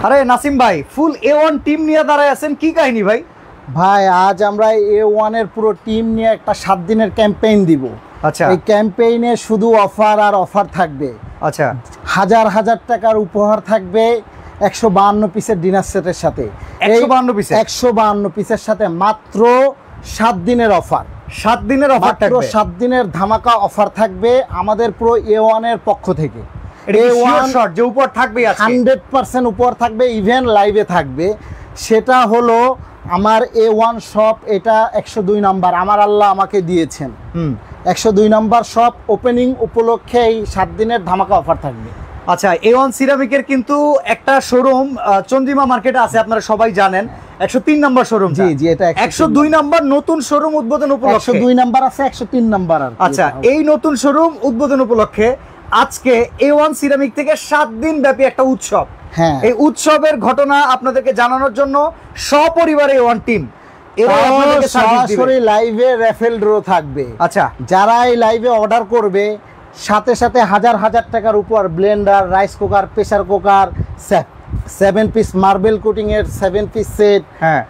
আরে নাসিম ভাই, ফুল A1 team নিয়ে দাঁড়ায় আছেন, কি কাহিনী ভাই? ভাই আজ আমরা A1 এর পুরো টিম নিয়ে একটা 7 দিনের ক্যাম্পেইন দিব। আচ্ছা, এই ক্যাম্পেইনে শুধু অফার আর অফার থাকবে। আচ্ছা, হাজার হাজার টাকার উপহার থাকবে 152 পিসের ডিনার সেটের সাথে। 152 পিসের সাথে মাত্র 7 দিনের অফার। 7 দিনের অফার থাকবে, 7 দিনের ধামাকা অফার থাকবে আমাদের পুরো A1 এর পক্ষ থেকে। A1 শর্ট যে উপহার থাকবে আজকে 100% উপহার থাকবে, ইভেন লাইভে থাকবে। সেটা হলো আমার A1 শপ, এটা 102 নাম্বার আমার আল্লাহ আমাকে দিয়েছেন। 102 নাম্বার শপ ওপেনিং উপলক্ষে এই 7 দিনের ধামাকা অফার থাকবে। আচ্ছা, A1 সিরামিকের কিন্তু একটা শোরুম চন্দ্রিমা মার্কেটে আছে, আপনারা সবাই জানেন। 103 নাম্বার শোরুম। জি জি, এটা 102 নাম্বার নতুন শোরুম উদ্বোধন উপলক্ষে। 102 নাম্বার আছে, 103 নাম্বার আর। আচ্ছা, এই নতুন শোরুম উদ্বোধন উপলক্ষে আজকে A1 সিরামিক থেকে 7 দিন ব্যাপী একটা উৎসব। হ্যাঁ, এই উৎসবের ঘটনা আপনাদেরকে জানানোর জন্য সপরিবারে A1 টিম সরাসরি লাইভে রেফেল ড্র থাকবে। আচ্ছা, যারা এই লাইভে অর্ডার করবে সাথে সাথে হাজার হাজার টাকার উপর Blender, rice cooker, pressure cooker, 7 piece marble coating এর 7 পিস সেট হ্যাঁ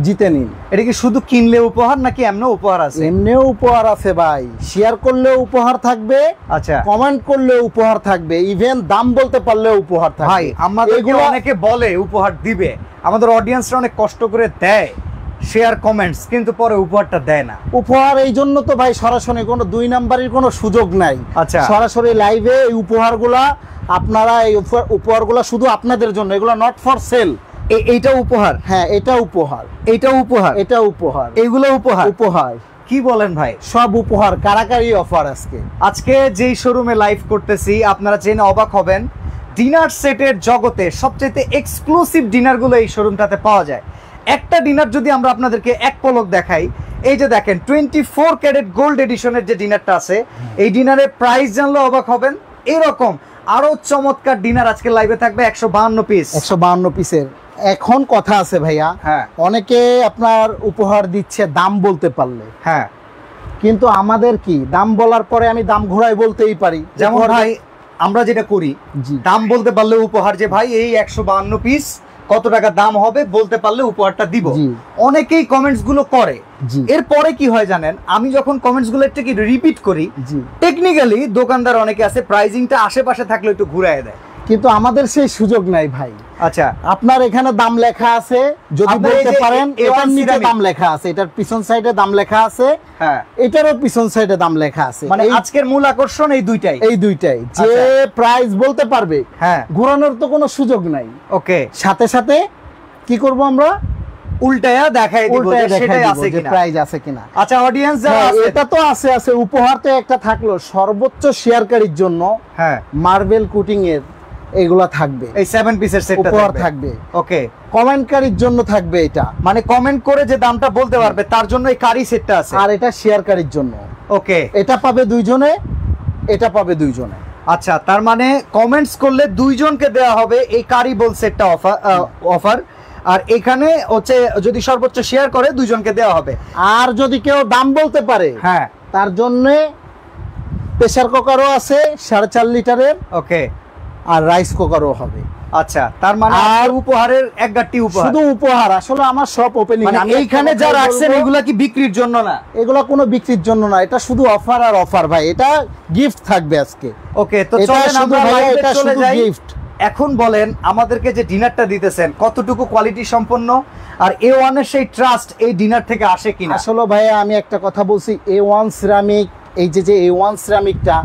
জিতে নিন। এটা কি শুধু কিনলে উপহার নাকি এমনিও উপহার আছে? এমনিও উপহার আছে ভাই, শেয়ার করলেও উপহার থাকবে, আচ্ছা, কমেন্ট করলেও উপহার থাকবে, ইভেন দাম বলতে পারলেও উপহার থাকবে। ভাই আমাদেরকে অনেকে বলে উপহার দিবে, আমাদের অডিয়েন্সরা অনেক কষ্ট করে দেয় শেয়ার কমেন্টস, কিন্তু পরে উপহারটা দেয় না। উপহার এই জন্য তো ভাই সরাসরি কোনো 2 নাম্বারের কোনো সুযোগ নাই। আচ্ছা, সরাসরি লাইভে এই উপহারগুলা আপনারা, এই উপহারগুলা শুধু আপনাদের জন্য, এগুলো নট ফর সেল। এইটা উপহার? হ্যাঁ, এটা উপহার, এটা উপহার, এটা উপহার, এইগুলো উপহার। উপহার কি বলেন ভাই? সব উপহার, কারাকারি অফার। আজকে যেই শোরুমে লাইভ করতেছি আপনারা জেনে অবাক হবেন, ডিনার সেটের জগতে সবচেয়ে এক্সক্লুসিভ ডিনারগুলো এই শোরুমটাতে পাওয়া যায়। একটা ডিনার যদি আমরা আপনাদেরকে এক পলক দেখাই, এই যে দেখেন 24 ক্যারেট গোল্ড এডিশনের যে ডিনারটা আছে, এই ডিনারের প্রাইস জানলে অবাক হবেন। এরকম আরো চমৎকার ডিনার আজকে লাইভে থাকবে 152 পিস। 152 পিসের। এখন কথা আছে ভাইয়া, হ্যাঁ, অনেকে আপনার উপহার দিচ্ছে দাম বলতে পারলে। হ্যাঁ, কিন্তু আমাদের কি, দাম বলার পরে আমি দাম ঘোরায় বলতেই পারি। যেমন ভাই আমরা যেটা করি, দাম বলতে পারলে উপহার, যে ভাই এই 152 পিস কত টাকা দাম হবে বলতে পারলে উপহারটা দিব। অনেকেই কমেন্টস গুলো করে। এরপরে কি হয় জানেন, আমি যখন কমেন্টস গুলো একটু রিপিট করি, টেকনিক্যালি দোকানদার অনেকে আছে প্রাইজিংটা আশেপাশে থাকলে একটু ঘুরায় দেয়, কিন্তু আমাদের সেই সুযোগ নাই ভাই। আচ্ছা, আপনার এখানে দাম লেখা আছে, যদি বলতে পারেন এটার নিচে দাম লেখা আছে, এটার পিছন সাইডে দাম লেখা আছে, হ্যাঁ, এটারও পিছন সাইডে দাম লেখা আছে। মানে আজকের মূল আকর্ষণ এই দুইটাই। যে প্রাইস বলতে পারবে, হ্যাঁ, ঘোরানোর তো কোনো সুযোগ নাই। ওকে, সাথে সাথে কি করব আমরা, উল্টায়া দেখাই দিব যে সেটাই আছে কিনা, প্রাইস আছে কিনা। আচ্ছা, অডিয়েন্স যারা আছে, এটা তো আছে উপহার তো একটা থাকলো সর্বোচ্চ শেয়ারকারীর জন্য। হ্যাঁ, মার্বেল কোটিং এর এগুলা থাকবে, এই 7 পিসের সেটটা উপহার থাকবে। ওকে, কমেন্টকারীর জন্য থাকবে এটা, মানে কমেন্ট করে যে দামটা বলতে পারবে তার জন্য এই কারি সেটটা আছে। আর এটা শেয়ারকারীর জন্য। ওকে, এটা পাবে 2 জনে, এটা পাবে 2 জনে। আচ্ছা, তার মানে কমেন্টস করলে 2 জনকে দেওয়া হবে এই কারি বল সেটটা অফার। আর এখানে হচ্ছে যদি সর্বোচ্চ শেয়ার করে 2 জনকে দেওয়া হবে। আর যদি কেউ দাম বলতে পারে, হ্যাঁ, তার জন্য প্রেসার কুকারও আছে 4.5 লিটারের। ওকে, আর রাইস কুকারও হবে। আচ্ছা, তার মানে আর উপহারের এক গাট্টি উপহার, শুধু উপহার। আসলে আমার সব ওপেনিং, মানে এইখানে যা রাখছেন এগুলা কি বিক্রির জন্য না? এগুলা কোনো বিক্রির জন্য না, এটা শুধু অফার আর অফার ভাই, এটা গিফট থাকবে আজকে। ওকে, তো চলেন আমরা লাইভে চলে যাই। গিফট। এখন বলেন আমাদেরকে যে ডিনারটা দিতেছেন কতটুকু কোয়ালিটি সম্পন্ন, আর A1 এর সেই ট্রাস্ট এই ডিনার থেকে আসে কিনা? আসলে ভাই আমি একটা কথা বলছি, A1 সিরামিক, এই যে A1 সিরামিকটা,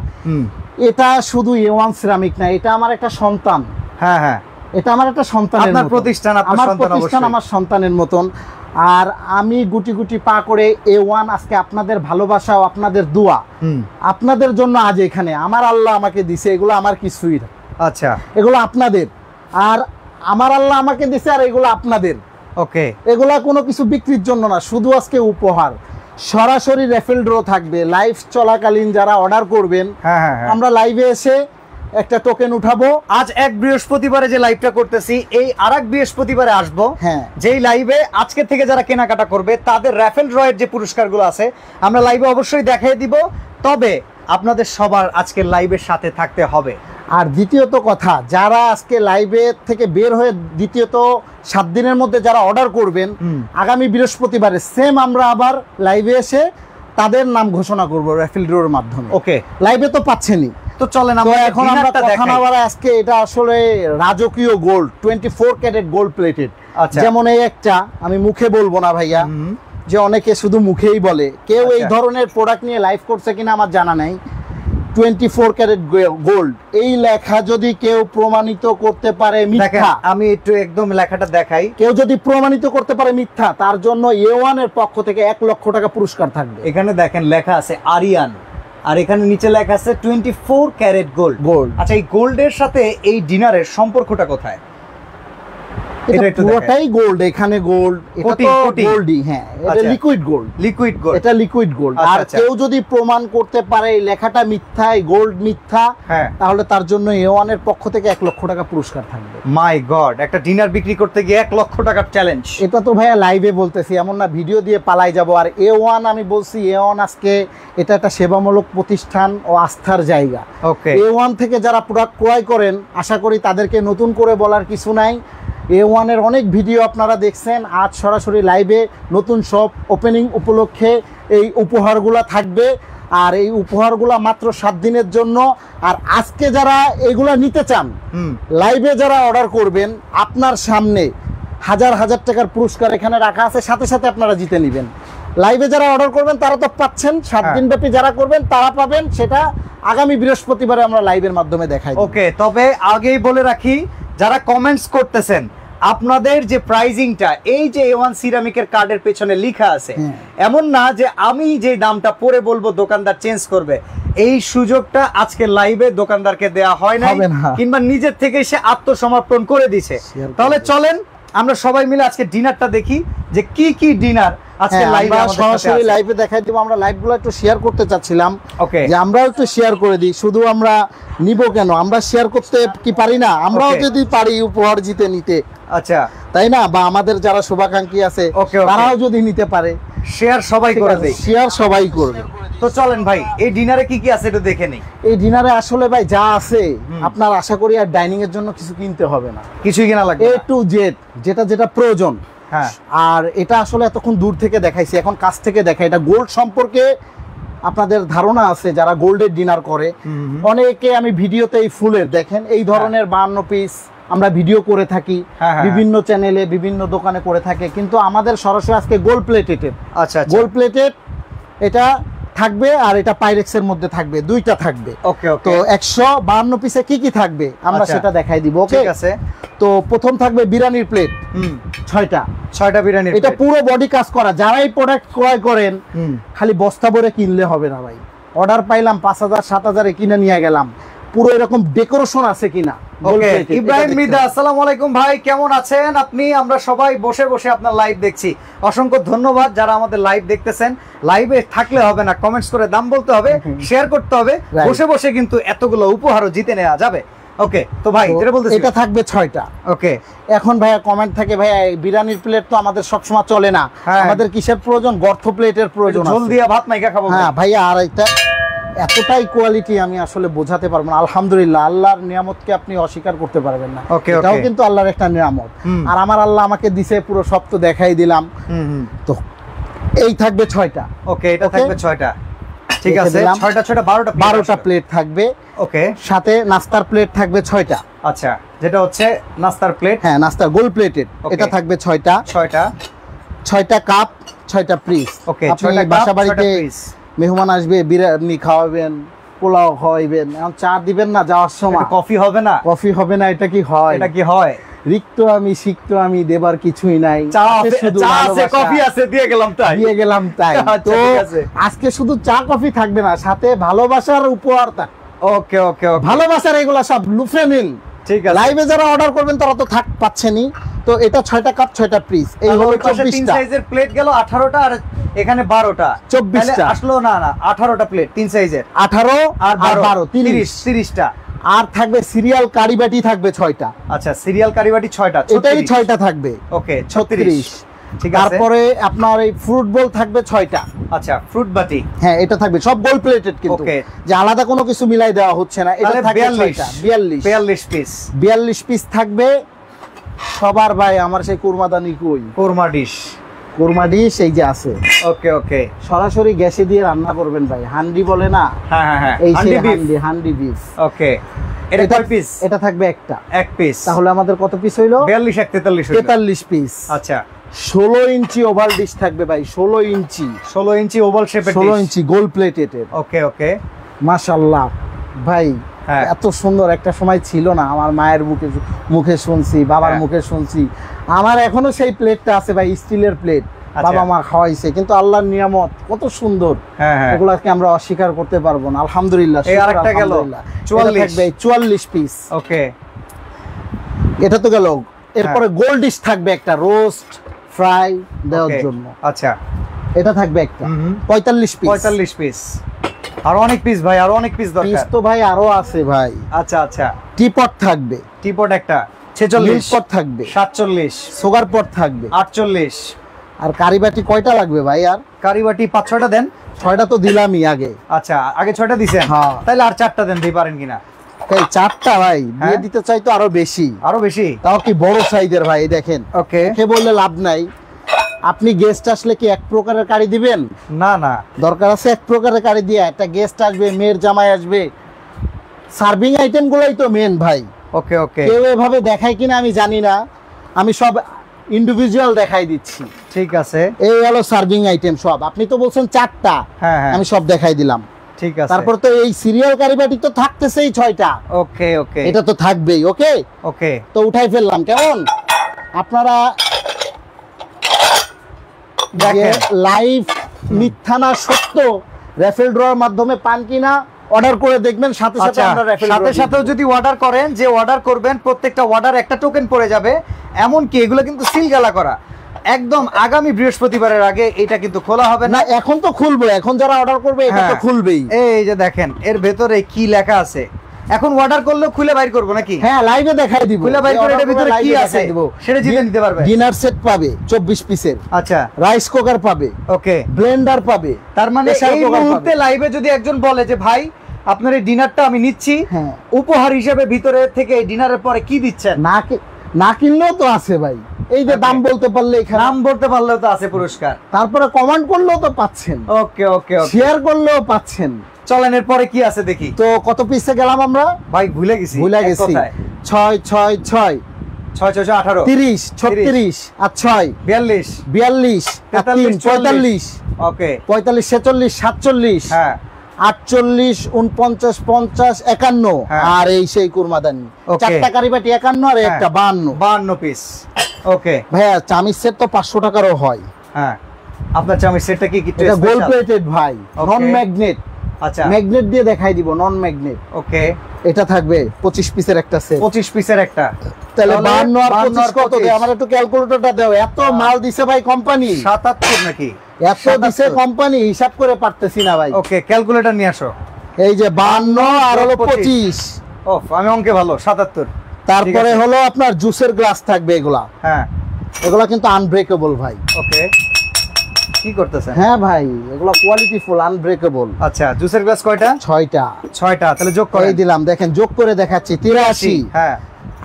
এটা শুধু A1 সিরামিক না, এটা আমার একটা সন্তান। হ্যাঁ হ্যাঁ, এটা আমার একটা সন্তানের মতো। আপনার প্রতিষ্ঠান, আমার প্রতিষ্ঠান আমার সন্তানের মতন। আর আমি গুটি গুটি পা করে A1 আজকে আপনাদের ভালোবাসা ও আপনাদের দোয়া, আপনাদের জন্য আজ এখানে আমার আল্লাহ আমাকে দিছে, এগুলো আমার কিছুই না। আচ্ছা, এগুলো আপনাদের, আর আমার আল্লাহ আমাকে দিছে, আর এগুলো আপনাদের। ওকে, এগুলা কোনো কিছু বিক্রির জন্য না, শুধু আজকে উপহার। সরাসরি রেফেল ড্র থাকবে লাইভ চলাকালীন, যারা অর্ডার করবেন আমরা লাইভে এসে একটা টোকেন উঠাবো। আজ এক বৃহস্পতিবারে যে লাইভটা করতেছি, এই আরেক বৃহস্পতিবারে আসবো, হ্যাঁ, যেই লাইভে আজকে থেকে যারা কেনাকাটা করবে তাদের র্যাফেল ড্রয়ের যে পুরস্কারগুলো আছে আমরা লাইভে অবশ্যই দেখাই দিব। তবে আপনাদের সবার আজকের লাইভের সাথে থাকতে হবে। আর দ্বিতীয়ত কথা, যারা আজকে লাইভে থেকে বের হয়ে দ্বিতীয়ত 7 দিনের মধ্যে যারা অর্ডার করবেন, আগামী বৃহস্পতিবারে সেম আমরা আবার লাইভে এসে তাদের নাম ঘোষণা করব র্যাফেল ড্রর মাধ্যমে। ওকে, লাইভে তো পাচ্ছেনই। তো চলেন তো আমরা এখন আমরা কথা না বলে আজকে এটা আসলে রাজকীয় গোল্ড 24 ক্যারেট গোল্ড প্লেটেড। আচ্ছা। যেমন এই একটা আমি মুখে বলবো না ভাইয়া, যে অনেকে শুধু মুখেই বলে, কেউ এই ধরনের প্রোডাক্ট নিয়ে লাইভ করছে কিনা আমার জানা নাই। 24 ক্যারেট গোল্ড, এই লেখা যদি কেউ প্রমাণিত করতে পারে মিথ্যা, আমি একটু একদম লেখাটা দেখাই, কেউ যদি প্রমাণিত করতে পারে মিথ্যা, তার জন্য A1 এর পক্ষ থেকে 1 লক্ষ টাকা পুরস্কার থাকবে। এখানে দেখেন লেখা আছে আরিয়ান, আর এখানে নিচে লেখা আছে 24 ক্যারেট গোল্ড। আচ্ছা, এই গোল্ডের সাথে এই ডিনারের সম্পর্কটা কোথায়? এটা পুরোটাই গোল্ড, এখানে গোল্ড, এটা তো গোল্ডই। হ্যাঁ, এটা লিকুইড গোল্ড, লিকুইড গোল্ড, এটা লিকুইড গোল্ড। আর কেউ যদি প্রমাণ করতে পারে এই লেখাটা মিথ্যা, এই গোল্ড মিথ্যা, তাহলে তার জন্য A1 এর পক্ষ থেকে 1 লক্ষ টাকা পুরস্কার থাকবে। মাই গড, একটা ডিনার বিক্রি করতে গিয়ে 1 লক্ষ টাকার চ্যালেঞ্জ! এটা তো ভাইয়া লাইভে বলতেছি, এমন না ভিডিও দিয়ে পালাই যাব। আর A1 আমি বলছি, A1 আজকে এটা একটা সেবামূলক প্রতিষ্ঠান ও আস্থার জায়গা। ওকে, A1 থেকে যারা প্রোডাক্ট ক্রয় করেন, আশা করি তাদেরকে নতুন করে বলার কিছু নাই। A1 এর অনেক ভিডিও আপনারা দেখছেন, আজ সরাসরি লাইভে নতুন শপ ওপেনিং উপলক্ষে এই উপহারগুলো থাকবে। আর এই উপহারগুলো মাত্র 7 দিনের জন্য। আর আজকে যারা এগুলা নিতে চান, লাইভে যারা অর্ডার করবেন, আপনার সামনে হাজার হাজার টাকার পুরস্কার এখানে রাখা আছে, সাথে সাথে আপনারা জিতে নেবেন। লাইভে যারা অর্ডার করবেন তারা তো পাচ্ছেন, 7 দিন ব্যাপী যারা করবেন তারা পাবেন, সেটা আগামী বৃহস্পতিবারে আমরা লাইভের মাধ্যমে দেখাই। ওকে, তবে আগেই বলে রাখি, যারা কমেন্টস করতেছেন, আপনাদের যে প্রাইজিংটা এই যে A1 সিরামিকের কার্ডের পেছনে লেখা আছে, এমন না যে আমি যে দামটা পরে বলবো দোকানদার চেঞ্জ করবে। এই সুযোগটা আজকে লাইভে দোকানদারকে দেয়া হয় না, কিংবা নিজের থেকে সে আত্মসমর্পণ করে দিছে। তাহলে চলেন আমরা সবাই মিলে আজকে ডিনারটা দেখি, যে কি কি ডিনার আজকে লাইভে সরাসরি লাইভে দেখাই দেব। আমরা লাইভগুলো একটু শেয়ার করতে চাচ্ছিলাম, যে আমরাও একটু শেয়ার করে দিই। শুধু আমরা নিব কেন, আমরা শেয়ার করতে কি পারি না? আমরাও যদি পারি উপহার জিতে নিতে, আচ্ছা, তাই না? বা আমাদের যারা শুভাকাঙ্ক্ষী আছে তারাও যদি নিতে পারে, শেয়ার সবাই করে দেয়, শেয়ার সবাই করবে। তো চলেন ভাই, এই ডিনারে কি কি আছে একটু দেখে নেই। এই ডিনারে আসলে ভাই যা আছে, আপনার আশা করি আর ডাইনিং এর জন্য কিছু কিনতে হবে না, কিছুই কেনা লাগবে A to Z, যেটা যেটা প্রয়োজন। হ্যাঁ, আর এটা আসলে এতক্ষণ দূর থেকে দেখাইছি, এখন কাছ থেকে দেখাই। এটা গোল্ড সম্পর্কে আপনাদের ধারণা আছে যারা গোল্ডের ডিনার করে, অনেকে আমি ভিডিওতে এই ফুলের দেখেন এই ধরনের 52 পিস আমরা ভিডিও করে থাকি, বিভিন্ন চ্যানেলে বিভিন্ন দোকানে করে থাকে, কিন্তু আমাদের সরাসরি আজকে গোল্ড প্লেটেড। আচ্ছা, গোল্ড প্লেটেড এটা থাকবে, আর এটা পাইরেক্সের মধ্যে থাকবে, দুইটা থাকবে। ওকে, তো 152 পিসে কি কি থাকবে আমরা সেটা দেখাই দিব। ওকে, ঠিক আছে। তো প্রথম থাকবে বিরিয়ানির প্লেট, 6টা বিরিয়ানি। এটা পুরো বডি কাজ করা। যারাই প্রোডাক্ট ক্রয় করেন, খালি বস্তা ভরে কিনলে হবে না ভাই। অর্ডার পাইলাম 5000 7000 কিনে নিয়ে গেলাম, পুরো এরকম ডেকোরেশন আছে কিনা। ওকে, ইব্রাহিম মিদা, আসসালামু আলাইকুম ভাই, কেমন আছেন আপনি? আমরা সবাই বসে বসে আপনার লাইভ দেখছি। অসংখ্য ধন্যবাদ যারা আমাদের লাইভ দেখতেছেন। লাইভে থাকলে হবে না, কমেন্টস করে দাম বলতে হবে, শেয়ার করতে হবে। বসে বসে কিন্তু এতগুলো উপহারও জিতে নেওয়া যাবে। ওকে, তো ভাই যেটা বলতেছি, এটা থাকবে 6টা। ওকে, এখন ভাইয়া কমেন্ট থাকে, ভাইয়া বিরিয়ানির প্লেট তো আমাদের সবসময় চলে না, আমাদের কিসের প্রয়োজন? গর্ত প্লেটের প্রয়োজন, ঝোল দিয়া ভাত মাইকা খাবো। হ্যাঁ ভাইয়া, আর এটা এতটাই কোয়ালিটি আমি আসলে বোঝাতে পারবো না। আলহামদুলিল্লাহ, আল্লাহর নিয়ামতকে আপনি অস্বীকার করতে পারবেন না। এটাও কিন্তু আল্লাহর একটা নিয়ামত, আর আমার আল্লাহ আমাকে দিছে, পুরো সব তো দেখাই দিলাম। তো এই থাকবে 6টা। ওকে, এটা থাকবে 6টা। ঠিক আছে, 6টা 12টা প্লেট থাকবে। ওকে, সাথে নাস্তার প্লেট থাকবে 6টা। আচ্ছা, যেটা হচ্ছে নাস্তার প্লেট। হ্যাঁ, নাস্তার গোল্ড প্লেটেড, এটা থাকবে 6টা কাপ, 6টা পিস। ওকে, আপনি বাসা বাড়িতে মেহমান আসবে, বিরিয়ানি খাওয়াবেন, পোলাও খাওয়াইবেন, এখন চা দিবেন না যাওয়ার সময়, কফি হবে না? কফি হবে না, এটা কি হয়? এটা কি হয়? রিক্ত আমি সিক্ত আমি, দেবার কিছুই নাই, চা আছে, কফি আছে, দিয়ে গেলাম তাই। তো আজকে শুধু চা কফি থাকবে না, সাথে ভালোবাসার উপহার থাকবে। ওকে ওকে, ভালোবাসার এগুলা সব লুফে নিন। ঠিক আছে, লাইভে যারা অর্ডার করবেন তারা তো পাচ্ছেনই। তো এটা 6টা কাপ, 6টা পিস, এই হলো 24টা সাইজের প্লেট গেল, 18টা, আর এখানে 12টা, 24টা আসলো। না 18টা প্লেট, 3 সাইজের, 18 আর 12 30টা। আর থাকবে সিরিয়াল কারিবাটি থাকবে 6টা। আচ্ছা, সিরিয়াল কারিবাটি 6টা, এটাই 6টা থাকবে। ওকে, 36। ঠিক আছে। তারপরে আপনার এই ফ্রুট বোল থাকবে 6টা। আচ্ছা, ফ্রুট বাটি। হ্যাঁ, এটা থাকবে সব গোল্ড প্লেটেড কিন্তু, Okay. যে আলাদা কোনো কিছু মিলাই দেওয়া হচ্ছে না। এটা তাহলে থাকবে 42 6টা, 42 পিস। 42 পিস থাকবে সবার। ভাই আমার সেই কুরমাদানি কই? কোরমা ডিশ। কুরমা ডিশ এই যে আছে। ওকে ওকে। সরাসরি গ্যাসে দিয়ে রান্না করবেন ভাই, হান্ডি বলে না, হ্যাঁ হ্যাঁ হ্যাঁ, এই হান্ডি সেই বিফ। হান্ডি বিফ। ওকে, এটা কয় পিস? এটা থাকবে একটা। এক পিস। তাহলে আমাদের কত পিস হইলো? 42 এক 43 হলো। 43 পিস। আচ্ছা, 16 ইঞ্চি ওভাল ডিশ থাকবে ভাই, 16 ইঞ্চি। 16 ইঞ্চি ওভাল শেপের 16 ইঞ্চি গোল্ড প্লেটেড। ওকে ওকে। মাশাআল্লাহ ভাই, হ্যাঁ। এত সুন্দর একটা সময় ছিল না, আমার মায়ের মুখে শুনছি, বাবার হ্যাঁ। মুখে শুনছি। আমার এখনো সেই প্লেটটা আছে ভাই, স্টিলের প্লেট। আচ্ছা। বাবা মা খাওয়াইছে, কিন্তু আল্লাহর নিয়ামত কত সুন্দর, হ্যাঁ হ্যাঁ। এগুলাকে আমরা অস্বীকার করতে পারবো না। আলহামদুলিল্লাহ। এই আরেকটা গেল, 44 থাকবে 44 পিস। ওকে, এটা তো গেল। এরপরে গোল্ড ডিশ থাকবে একটা, রোস্ট ফ্রাই দেওয়ার ওকে। জন্য। আচ্ছা, এটা থাকবে একটা, হুম। 45 পিস। 45 পিস। আর অনেক পিস ভাই, আর অনেক পিস পিস দরকার। তো ভাই আরো আছে ভাই। আচ্ছা আচ্ছা। টিপট থাকবে, টিপট একটা 46, পট থাকবে, 47, সুগার পট থাকবে। 48। আর কারিবাটি কয়টা লাগবে ভাই? আর কারিবাটি 5-6টা দেন। 6টা তো দিলামই আগে। আচ্ছা, আগে 6টা দিছেন। হ্যাঁ। তাহলে আর 4টা দেন, দিতে পারেন কিনা? এই 4টা ভাই দিয়ে হ্যাঁ। দিতে চাই তো আরো বেশি। আরো বেশি? তাও কি বড় সাইজের ভাই, দেখেন। ওকে। কে বললে লাভ নাই। আপনি গেস্ট আসলে কি এক প্রকারের কারি দিবেন? না না, দরকার আছে এক প্রকারের কারি দিয়ে। একটা গেস্ট আসবে, মেয়ের জামাই আসবে, সার্ভিং আইটেম গুলাই তো মেন ভাই। ওকে ওকে, কেউ এভাবে দেখায় কিনা আমি জানি না, আমি সব ইন্ডিভিজুয়াল দেখাই দিচ্ছি। ঠিক আছে। এই হলো সার্ভিং আইটেম সব। আপনি তো বলছেন 4টা, হ্যাঁ হ্যাঁ, আমি সব দেখাই দিলাম। ঠিক আছে। তারপর তো এই সিরিয়াল কারিবাটি তো থাকতেছেই 6টা। ওকে ওকে, এটা তো থাকবেই। ওকে, ওকে। তো উঠাই ফেললাম। কেমন আপনারা দেখেন। লাইভ মিথ্যা না সত্য রেফেল ড্রর মাধ্যমে পান কিনা অর্ডার করে দেখবেন, সাথে সাথে আচ্ছা, আমরা রেফেল সাথে সাথেও যদি অর্ডার করেন, যে অর্ডার করবেন প্রত্যেকটা অর্ডার একটা টোকেন পড়ে যাবে। এমন কি এগুলো কিন্তু সিল গালা করা, একদম আগামী বৃহস্পতিবারের আগে এটা কিন্তু খোলা হবে না। না। এখন তো খুলবে, এখন যারা অর্ডার করবে এটা তো হ্যাঁ। খুলবেই। এই যে দেখেন, এর ভেতরে কি লেখা আছে। এখন অর্ডার করলেও খুলে বাইর করবো নাকি? হ্যাঁ, লাইভে দেখাই দিব। খুলে বাইর করে এটার ভিতরে কি আছে সেটা জিতে নিতে পারবে। ডিনার সেট পাবে 24 পিসের, আচ্ছা, রাইস কুকার পাবে, ওকে। ব্লেন্ডার পাবে। তার মানে Pressure এই cooker মুহূর্তে পাবে। লাইভে যদি একজন বলে যে ভাই আপনার এই ডিনারটা আমি নিচ্ছি, হ্যাঁ। উপহার হিসেবে ভিতরে থেকে এই ডিনারের পরে কি দিচ্ছেন? না কিনলেও তো আছে ভাই, এই যে দাম বলতে পারলে এখানে, নাম বলতে পারলেও তো আছে পুরস্কার। তারপরে কমেন্ট করলেও তো পাচ্ছেন, ওকে ওকে ওকে, শেয়ার করলেও পাচ্ছেন। চলেন এর পরে কি আছে দেখি। তো কত পিসে গেলাম আমরা? ভাই ভুলে গেছি, ভুলে এক গেছি। কথায়। 6 6 6 6 6 18 30 36 আর 6 42 42 আর 3 45 ওকে, 45 46 47 হ্যাঁ 48 49 50 51 হ্যাঁ। আর এই সেই কুরমাদানি। Okay. 4টা কারিবাটি 51 আর একটা 52। 52 পিস। ওকে ভাইয়া চামিচ সেট তো 500 টাকারও হয়। হ্যাঁ, আপনার চামচ সেটটা কি একটু এটা গোল্ড স্পেশাল? প্লেটেড ভাই, Okay. নন ম্যাগনেট। আচ্ছা, ম্যাগনেট দিয়ে দেখাই দিব, নন ম্যাগনেট। ওকে। এটা থাকবে 25 পিসের একটা সেট। 25 পিসের একটা, তাহলে তাহলে 52 আর 52 25 কত দেয়? আমার একটু ক্যালকুলেটরটা দাও। এত মাল দিছে ভাই কোম্পানি, 77 নাকি? এত দিছে কোম্পানি, হিসাব করে পারতেছি না ভাই। ওকে, ক্যালকুলেটর নিয়ে আসো। এই যে 52 আর হলো 25। ওফ, আমি অঙ্কে ভালো, 77। তারপরে হলো আপনার জুসের গ্লাস থাকবে, এগুলা হ্যাঁ, এগুলা কিন্তু আনব্রেকেবল ভাই। ওকে। কি করতেছেন? হ্যাঁ ভাই, এগুলা কোয়ালিটি ফুল, আনব্রেকেবল। আচ্ছা, জুসের গ্লাস কয়টা? 6টা। 6টা, তাহলে যোগ করেন। এই দিলাম, দেখেন যোগ করে দেখাচ্ছি 83। হ্যাঁ,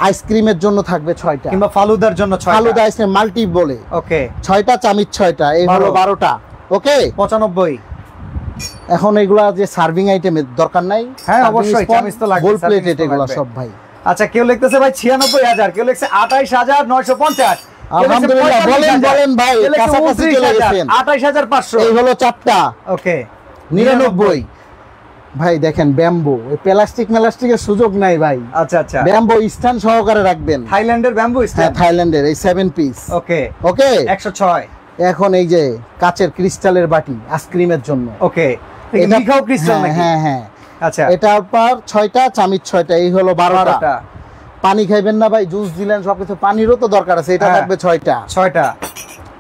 আইসক্রিমের জন্য থাকবে 6টা, কিংবা ফালুদার জন্য 6টা। ফালুদা আইসক্রিম মাল্টি বলে। ওকে, 6টা চামিচ 6টা, এই হলো 12টা। ওকে, 95। এখন এগুলা যে সার্ভিং আইটেমের দরকার নাই। হ্যাঁ, অবশ্যই, চামিচ তো লাগবে, গোল্ড serving প্লেটেড তো এগুলা লাগবে। সব ভাই। আচ্ছা, কেউ লিখতেছে ভাই 96,000, কেউ লিখছে 28,950, আলহামদুলিল্লাহ, বলেন বলেন ভাই, কাছাকাছি চলে গেছেন। 28,500। এই হলো 4টা, ওকে, 99। ভাই দেখেন ব্যাম্বো, এই প্লাস্টিকের সুযোগ নাই ভাই। আচ্ছা আচ্ছা, ব্যাম্বো স্ট্যান্ড সহকারে রাখবেন। থাইল্যান্ডের ব্যাম্বু হ্যাঁ, স্ট্যান্ড। থাইল্যান্ডের এই 7 পিস। ওকে, ওকে, 106। এখন এই যে কাচের ক্রিস্টালের বাটি আইসক্রিমের জন্য। ওকে, এটা মিখাও ক্রিস্টাল নাকি? হ্যাঁ হ্যাঁ, আচ্ছা, এটার পর 6টা চামিচ 6টা, এই হলো 12টা। 12টা। পানি খাইবেন না ভাই, জুস দিলেন সবকিছু, পানিরও তো দরকার আছে। এটা হ্যাঁ। থাকবে 6টা, 6টা,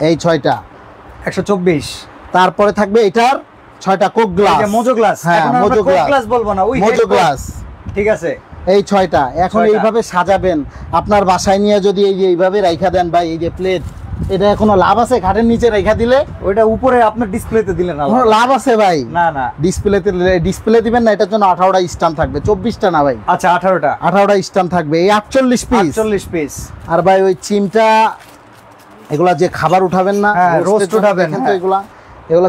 এই 6টা। 124। তারপরে থাকবে এটার 6টা কোক এই গ্লাস। যে মোজো গ্লাস। হ্যাঁ, এখন আমরা মোজো কোক গ্লাস। গ্লাস বলবো না, ওই মোজো গ্লাস, ঠিক আছে। এই 6টা। এখন 6টা। এইভাবে সাজাবেন, আপনার বাসায় নিয়ে যদি এই যে এইভাবে রাইখা দেন ভাই, এই যে প্লেট এটা কোনো লাভ আছে খাটের নিচে রেখা দিলে? ওইটা উপরে আপনার ডিসপ্লেতে দিলেন না, কোনো লাভ আছে ভাই? না না, ডিসপ্লে দিবেন না, এটার জন্য 18টা স্ট্যান্ড থাকবে, 24টা না ভাই। আচ্ছা 18টা স্ট্যান্ড থাকবে, এই 48 পিস। আর ভাই ওই চিমটা, এগুলা যে খাবার উঠাবেন না, রোস্ট উঠাবেন, কিন্তু এগুলা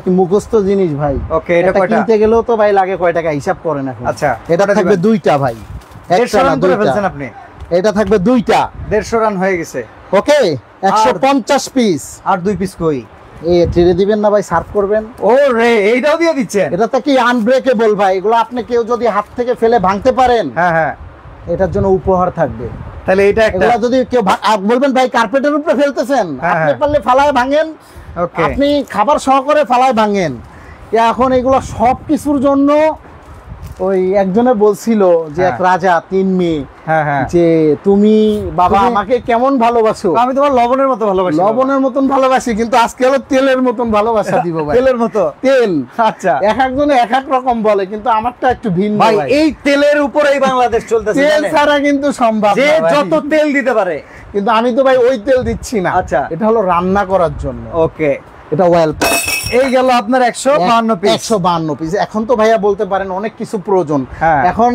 কি মুখস্থ জিনিস ভাই। ওকে, এটা কয়টা কিনতে গেলেও তো ভাই লাগে কয় টাকা হিসাব করেন এখন। আচ্ছা, এটা থাকবে 2টা ভাই, 150 রান করে ফেলছেন আপনি। এটা থাকবে 2টা, 150 রান হয়ে গেছে। ওকে, 150 পিস। আর 2 পিস কই? এই ট্রে দিবেন না ভাই, সার্ভ করবেন। ও রে, এইটাও দিয়ে দিচ্ছেন? এটা তো কি আনব্রেকেবল ভাই, এগুলো আপনি কেউ যদি হাত থেকে ফেলে ভাঙতে পারেন, হ্যাঁ, এটার জন্য উপহার থাকবে। তাহলে এটা একটা, এগুলো যদি কেউ বলবেন ভাই কার্পেটের উপরে ফেলতেছেন, আপনি পারলে ফালায় ভাঙেন, আপনি খাবার সহকারে ফালায় ভাঙেন। এখন এগুলো সব কিছুর জন্য ওই একজনে বলছিল যে এক রাজা 3 মেয়ে, যে তুমি বাবা আমাকে কেমন ভালোবাসো? আমি তোমার লবণের মতো ভালোবাসি। লবণের মতন ভালোবাসি, কিন্তু আজকে হলো তেলের মতন ভালোবাসা দিব ভাই। তেলের মতো? তেল, আচ্ছা। এক একজনে এক এক রকম বলে, কিন্তু আমারটা একটু ভিন্ন ভাই। এই তেলের উপরেই বাংলাদেশ চলতেছে, তেল ছাড়া কিন্তু সম্ভব না, যে যত তেল দিতে পারে। কিন্তু আমি তো ভাই ওই তেল দিচ্ছি না। আচ্ছা, এটা হলো রান্না করার জন্য। ওকে, এটা ওয়েল। এই গেল আপনার 152 পিস। 152 পিস। এখন তো ভাইয়া বলতে পারেন অনেক কিছু প্রয়োজন। এখন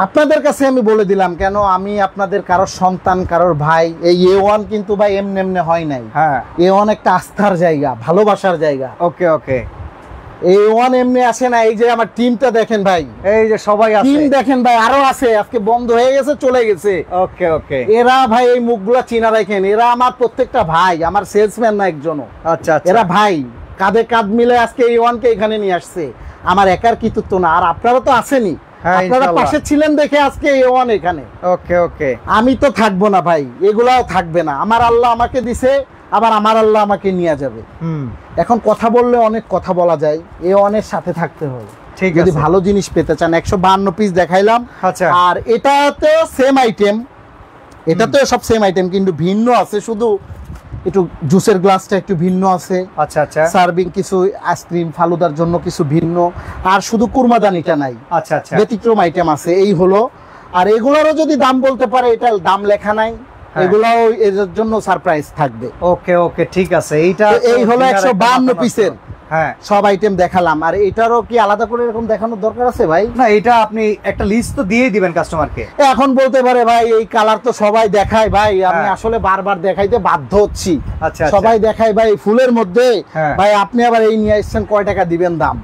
আপনাদের কাছে আমি বলে দিলাম, কেন আমি আপনাদের কারোর সন্তান, কারোর ভাই। এই A1 কিন্তু ভাই এমনি এমনি হয় নাই। A1 একটা আস্থার জায়গা, ভালোবাসার জায়গা। ওকে ওকে, A1 এমনি আসে না। এই যে আমার টিমটা দেখেন ভাই, এই যে সবাই আছে, টিম দেখেন ভাই, আরো আছে, আজকে বন্ধ হয়ে গেছে, চলে গেছে। ওকে ওকে, এরা ভাই এই মুখগুলা চিনা রাখেন, এরা আমার প্রত্যেকটা ভাই, আমার সেলসম্যান না একজনও। আচ্ছা, এরা ভাই, কাঁধে কাঁধ মিলে আজকে A1 কে এখানে নিয়ে আসছে। আমার একার কৃতিত্ব না। আর আপনারা তো আসেনি, আপনারা পাশে ছিলেন দেখে আজকে A1 এখানে। ওকে ওকে, আমি তো থাকবো না ভাই, এগুলাও থাকবে না। আমার আল্লাহ আমাকে দিছে, আবার আমার আল্লাহ আমাকে নিয়ে যাবে। এখন কথা বললে অনেক কথা বলা যায়, A1 এর সাথে থাকতে হবে যদি ভালো জিনিস পেতে চান। 152 পিস দেখাইলাম। আচ্ছা, আর এটাতে সেম আইটেম, এটাতে সব সেম আইটেম, কিন্তু ভিন্ন আছে, শুধু একটু জুসের গ্লাসটা একটু ভিন্ন আছে। আচ্ছা আচ্ছা, সার্ভিং কিছু আইসক্রিম ফালুদার জন্য কিছু ভিন্ন, আর শুধু কুরমাদানিটা নাই। আচ্ছা আচ্ছা, ব্যতিক্রম আইটেম আছে, এই হলো। আর এগুলোরও যদি দাম বলতে পারে, এটা দাম লেখা নাই, এগুলাও এর জন্য সারপ্রাইজ থাকবে। ওকে ওকে, ঠিক আছে। এইটা এই হলো 152 পিসের হ্যাঁ সব আইটেম দেখালাম। আর এটারও কি আলাদা করে এরকম দেখানোর দরকার আছে ভাই? না, এটা আপনি একটা লিস্ট তো দিয়েই দিবেন কাস্টমারকে। এখন বলতে পারে ভাই এই কালার তো সবাই দেখায় ভাই, আমি আসলে বারবার দেখাইতে বাধ্য হচ্ছি। আচ্ছা, সবাই দেখায় ভাই ফুলের মধ্যে, ভাই আপনি আবার এই নিয়ে আসছেন, কয় টাকা দিবেন দাম?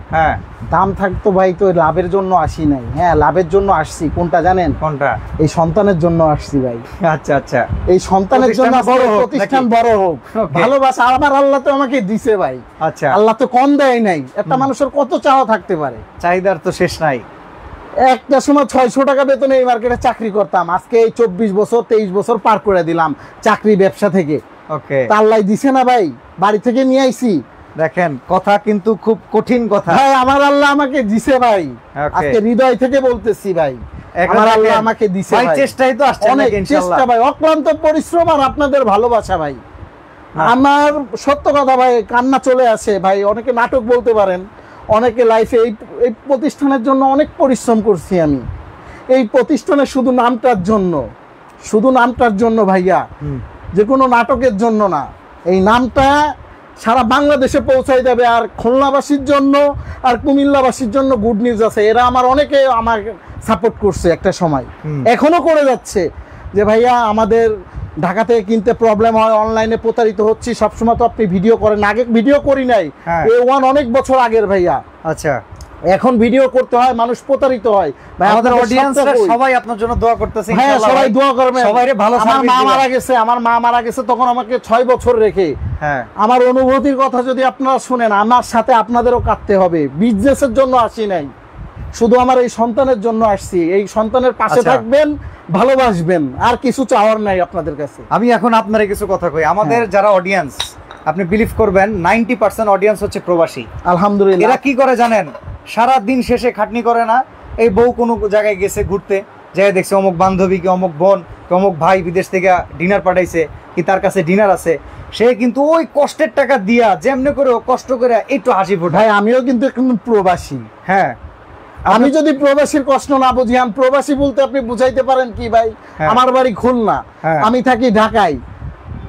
দাম থাকতো ভাই, তো লাভের জন্য আসি নাই। হ্যাঁ, লাভের জন্য আসছি। কোনটা জানেন? কোনটা? এই সন্তানের জন্য আসছি ভাই। আচ্ছা আচ্ছা, এই সন্তানের জন্য বড় হোক, প্রতিষ্ঠান বড় হোক, ভালোবাসা আমার আল্লাহ তো আমাকে দিছে ভাই। আচ্ছা, আল্লাহ তো কম দেয় নাই। একটা মানুষের কত চাওয়া থাকতে পারে, চাহিদার তো শেষ নাই। একটা সময় 600 টাকা বেতনে এই মার্কেটে চাকরি করতাম, আজকে এই 24 বছর 23 বছর পার করে দিলাম চাকরি ব্যবসা থেকে। ওকে, আল্লাহ দিছে না ভাই, বাড়ি থেকে নিয়ে আইছি। দেখেন, কথা কিন্তু খুব কঠিন কথা ভাই, আমার আল্লাহ আমাকে দিছে ভাই, আজকে হৃদয় থেকে বলতেছি ভাই, আমার আল্লাহ আমাকে দিছে ভাই। চেষ্টাই তো আসছে, অনেক চেষ্টা ভাই, অক্লান্ত পরিশ্রম আর আপনাদের ভালোবাসা ভাই। আমার সত্য কথা ভাই, কান্না চলে আসে ভাই। অনেকে নাটক বলতে পারেন, অনেকে লাইফে এই প্রতিষ্ঠানের জন্য অনেক পরিশ্রম করছি আমি। এই প্রতিষ্ঠানের শুধু নামটার জন্য ভাইয়া, যে কোনো নাটকের জন্য না। এই নামটা সারা বাংলাদেশে পৌঁছাই যাবে। আর খুলনাবাসীর জন্য আর কুমিল্লাবাসীর জন্য গুড নিউজ আছে, এরা অনেকে আমার সাপোর্ট করছে একটা সময়, এখনো করে যাচ্ছে, যে ভাইয়া আমাদের ঢাকা থেকে কিনতে প্রবলেম হয়, অনলাইনে প্রতারিত হচ্ছি। সবসময় তো আপনি ভিডিও করেন, আগে ভিডিও করি নাই, A1 অনেক বছর আগের ভাইয়া। আচ্ছা, এখন ভিডিও করতে হয়, মানুষ প্রতারিত হয় ভাই। আমাদের অডিয়েন্সরা সবাই আপনার জন্য দোয়া করতেছে, হ্যাঁ সবাই দোয়া করবেন। সবাইরে ভালো। আমার মা মারা গেছে তখন আমাকে 6 বছর রেখে। হ্যাঁ, আমার অনুভূতির কথা যদি আপনারা শুনেন, আমার সাথে আপনাদেরও কাটতে হবে। বিজনেসের জন্য আসি নাই, শুধু আমার এই সন্তানের জন্য আসছি। এই সন্তানের পাশে থাকবেন, ভালোবাসবেন, আর কিছু চাওয়ার নাই আপনাদের কাছে। আমি এখন আপনার কিছু কথা কই। আমাদের যারা অডিয়েন্স, আপনি বিলিভ করবেন 90% অডিয়েন্স হচ্ছে প্রবাসী। আলহামদুলিল্লাহ। এরা কি করে জানেন? সারা দিন শেষে খাটনি করে না, এই বউ কোনো জায়গায় গেছে ঘুরতে, যাই দেখছে অমুক বান্ধবী কি অমুক বোন কি অমুক ভাই বিদেশ থেকে ডিনার পাঠাইছে, কি তার কাছে ডিনার আছে, সে কিন্তু ওই কষ্টের টাকা দিয়া যেমনি করে কষ্ট করে একটু হাসি ফোটায়। ভাই, আমিও কিন্তু এখন প্রবাসী। হ্যাঁ, আমি যদি প্রবাসীর কষ্ট না বুঝি, আমি প্রবাসী বলতে আপনি বুঝাইতে পারেন কি ভাই? আমার বাড়ি খুলনা, আমি থাকি ঢাকায়।